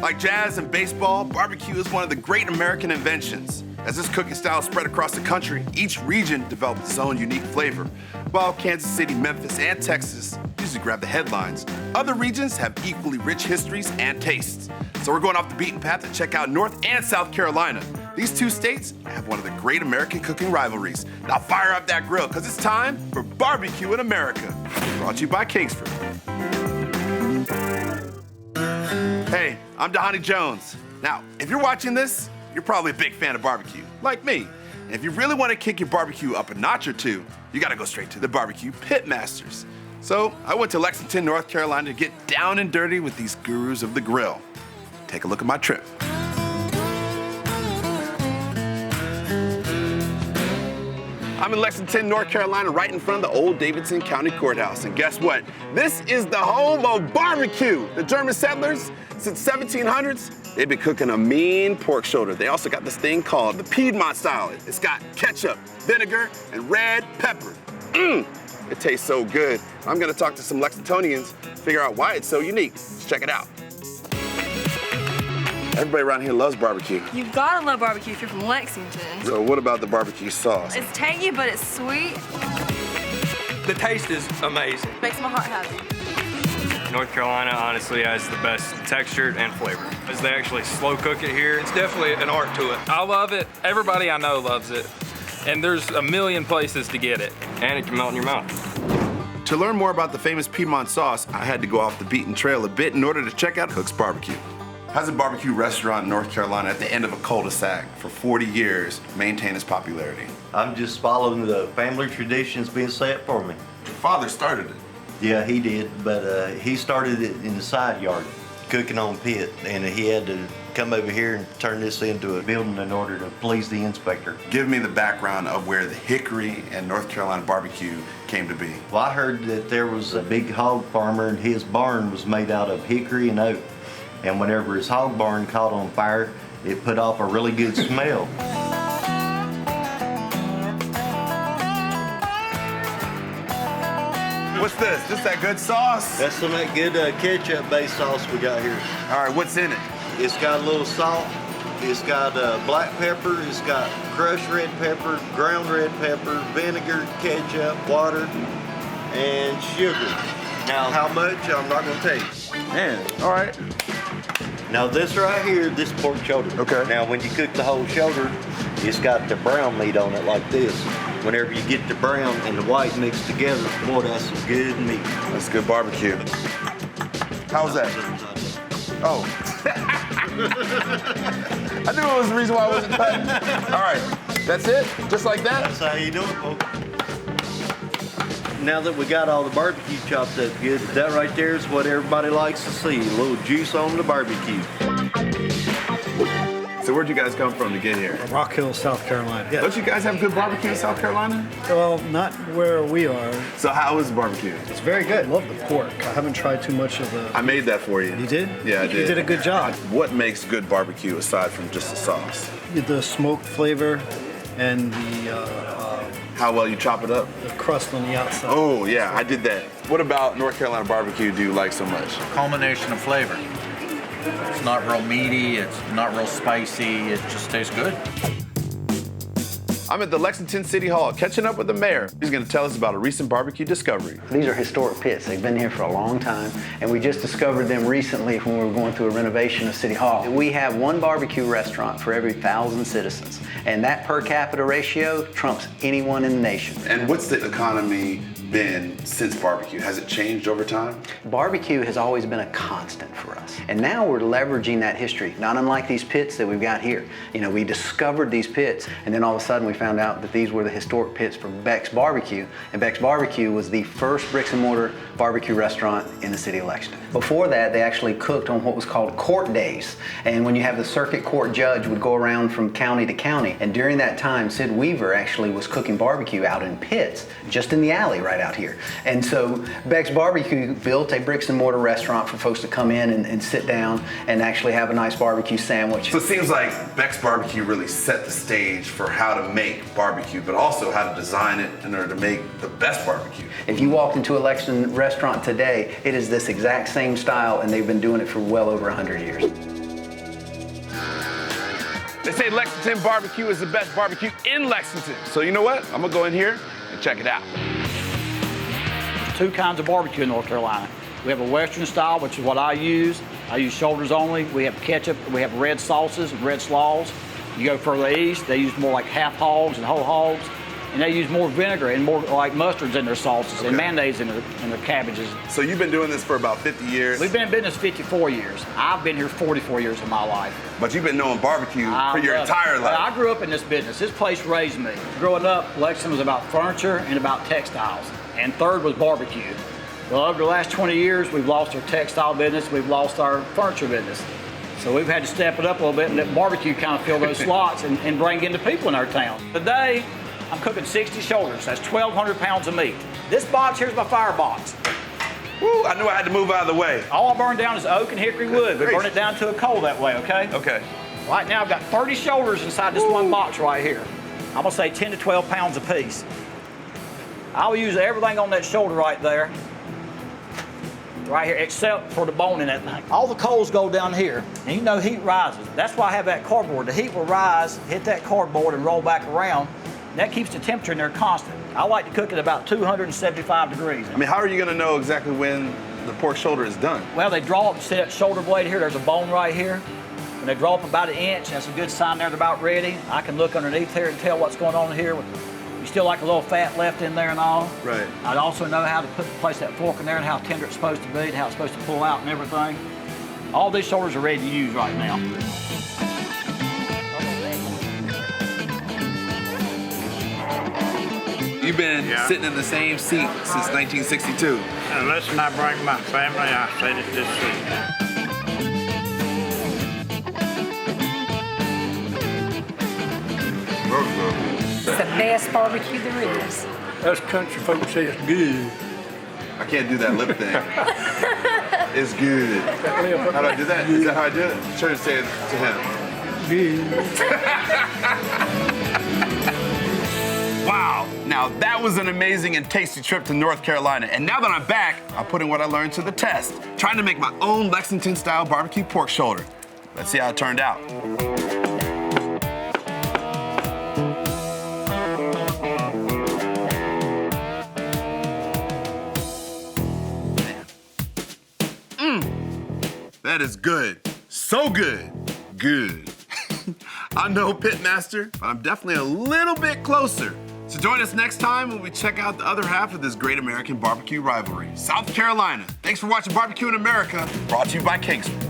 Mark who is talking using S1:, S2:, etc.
S1: Like jazz and baseball, barbecue is one of the great American inventions. As this cooking style spread across the country, each region developed its own unique flavor. While Kansas City, Memphis, and Texas usually grab the headlines, other regions have equally rich histories and tastes. So we're going off the beaten path to check out North and South Carolina. These two states have one of the great American cooking rivalries. Now fire up that grill, because it's time for Barbecue in America. Brought to you by Kingsford. Hey, I'm Dhani Jones. Now, if you're watching this, you're probably a big fan of barbecue, like me. And if you really want to kick your barbecue up a notch or two, you got to go straight to the barbecue Pitmasters. So I went to Lexington, North Carolina to get down and dirty with these gurus of the grill. Take a look at my trip. I'm in Lexington, North Carolina, right in front of the old Davidson County Courthouse. And guess what? This is the home of barbecue. The German settlers, since 1700s, they've been cooking a mean pork shoulder. They also got this thing called the Piedmont style. It's got ketchup, vinegar, and red pepper. It tastes so good. I'm gonna talk to some Lexingtonians, figure out why it's so unique. Let's check it out. Everybody around here loves barbecue.
S2: You gotta love barbecue if you're from Lexington.
S1: So what about the barbecue sauce?
S2: It's tangy, but it's sweet.
S3: The taste is amazing.
S2: Makes my heart happy.
S4: North Carolina honestly has the best texture and flavor. As they actually slow cook it here.
S3: It's definitely an art to it.
S5: I love it. Everybody I know loves it. And there's a million places to get it.
S4: And it can melt in your mouth.
S1: To learn more about the famous Piedmont sauce, I had to go off the beaten trail a bit in order to check out Cook's Barbecue. Has a barbecue restaurant in North Carolina at the end of a cul-de-sac for 40 years maintained its popularity?
S6: I'm just following the family traditions being set for me.
S1: Your father started it.
S6: Yeah, he did, but he started it in the side yard, cooking on pit, and he had to come over here and turn this into a building in order to please the inspector.
S1: Give me the background of where the hickory and North Carolina barbecue came to be.
S6: Well, I heard that there was a big hog farmer and his barn was made out of hickory and oak. And whenever his hog barn caught on fire, it put off a really good smell.
S1: What's this? This that good sauce?
S6: That's some of that good ketchup-based sauce we got here.
S1: All right, what's in it?
S6: It's got a little salt, it's got black pepper, it's got crushed red pepper, ground red pepper, vinegar, ketchup, water, and sugar. Now, how much, I'm not gonna tell you.
S1: Man, all right.
S6: Now this right here, this pork shoulder.
S1: Okay.
S6: Now when you cook the whole shoulder, it's got the brown meat on it like this. Whenever you get the brown and the white mixed together, boy, that's some good meat.
S1: That's good barbecue. How's that? Oh. I knew it was the reason why I wasn't cutting. All right, that's it? Just like that?
S6: That's how you do it, folks. Now that we got all the barbecue chopped up good, that right there is what everybody likes to see, a little juice on the barbecue.
S1: So where'd you guys come from to get here?
S7: Rock Hill, South Carolina. Yeah.
S1: Don't you guys have good barbecue in South Carolina?
S7: Well, not where we are.
S1: So how is the barbecue?
S7: It's very good. Love the pork. I haven't tried too much of the...
S1: I made that for you.
S7: You did?
S1: Yeah, I did.
S7: You did a good job.
S1: What makes good barbecue aside from just the sauce?
S7: The smoked flavor and
S1: How well you chop it up?
S7: the crust on the outside.
S1: Oh, yeah, I did that. What about North Carolina barbecue do you like so much?
S8: Combination of flavor. It's not real meaty, it's not real spicy, it just tastes good.
S1: I'm at the Lexington City Hall catching up with the mayor. He's gonna tell us about a recent barbecue discovery.
S9: These are historic pits. They've been here for a long time, and we just discovered them recently when we were going through a renovation of City Hall. We have one barbecue restaurant for every 1,000 citizens, and that per capita ratio trumps anyone in the nation.
S1: And what's the economy been since barbecue? Has it changed over time?
S9: Barbecue has always been a constant for us, and now we're leveraging that history, not unlike these pits that we've got here. You know, we discovered these pits, and then all of a sudden we found out that these were the historic pits for Beck's Barbecue, and Beck's Barbecue was the first bricks and mortar barbecue restaurant in the city of Lexington. Before that, they actually cooked on what was called court days, and when you have the circuit court judge would go around from county to county, and during that time, Sid Weaver actually was cooking barbecue out in pits, just in the alley right out here. And so Beck's Barbecue built a bricks and mortar restaurant for folks to come in and sit down and actually have a nice barbecue sandwich.
S1: So it seems like Beck's Barbecue really set the stage for how to make barbecue, but also how to design it in order to make the best barbecue.
S9: If you walked into a Lexington restaurant today, it is this exact same style, and they've been doing it for well over 100 years.
S1: They say Lexington Barbecue is the best barbecue in Lexington. So you know what? I'm gonna go in here and check it out.
S10: Two kinds of barbecue in North Carolina. We have a Western style, which is what I use. I use shoulders only. We have ketchup, we have red sauces and red slaws. You go further east, they use more like half hogs and whole hogs. And they use more vinegar and more like mustards in their sauces and mayonnaise in their cabbages.
S1: So you've been doing this for about 50 years?
S10: We've been in business 54 years. I've been here 44 years of my life.
S1: But you've been knowing barbecue for your entire life.
S10: I grew up in this business. This place raised me. Growing up, Lexington was about furniture and about textiles. And third was barbecue. Well, over the last 20 years, we've lost our textile business, we've lost our furniture business. So we've had to step it up a little bit and let barbecue kind of fill those slots and bring in the people in our town. Today, I'm cooking 60 shoulders. That's 1,200 pounds of meat. This box here's my fire box.
S1: Woo, I knew I had to move out of the way.
S10: All I burn down is oak and hickory wood. We burn it down to a coal that way, okay?
S1: Okay.
S10: Right now I've got 30 shoulders inside this one box right here. I'm gonna say 10 to 12 pounds a piece. I'll use everything on that shoulder right there. Right here, except for the bone in that thing. All the coals go down here, and you know heat rises. That's why I have that cardboard. The heat will rise, hit that cardboard, and roll back around. And that keeps the temperature in there constant. I like to cook at about 275 degrees.
S1: I mean, how are you gonna know exactly when the pork shoulder is done?
S10: Well, they draw up, see that shoulder blade here, there's a bone right here. When they draw up about 1 inch, that's a good sign they're about ready. I can look underneath here and tell what's going on here. You still like a little fat left in there and all.
S1: Right.
S10: I'd also know how to place that fork in there and how tender it's supposed to be and how it's supposed to pull out and everything. All these shoulders are ready to use right now.
S1: You've been sitting in the same seat since 1962.
S11: Unless I bring my family, I sit at this seat.
S12: It's the best barbecue there is.
S11: Us country folks say it's good.
S1: I can't do that lip thing. It's good. How do I do that? Is that how I do it? Try to say it to him.
S11: Good.
S1: Wow. Now that was an amazing and tasty trip to North Carolina. And now that I'm back, I'm putting what I learned to the test, trying to make my own Lexington-style barbecue pork shoulder. Let's see how it turned out. That is good. So good. Good. I'm no Pitmaster, but I'm definitely a little bit closer. So join us next time when we check out the other half of this great American barbecue rivalry, South Carolina. Thanks for watching Barbecue in America, brought to you by Kingsford.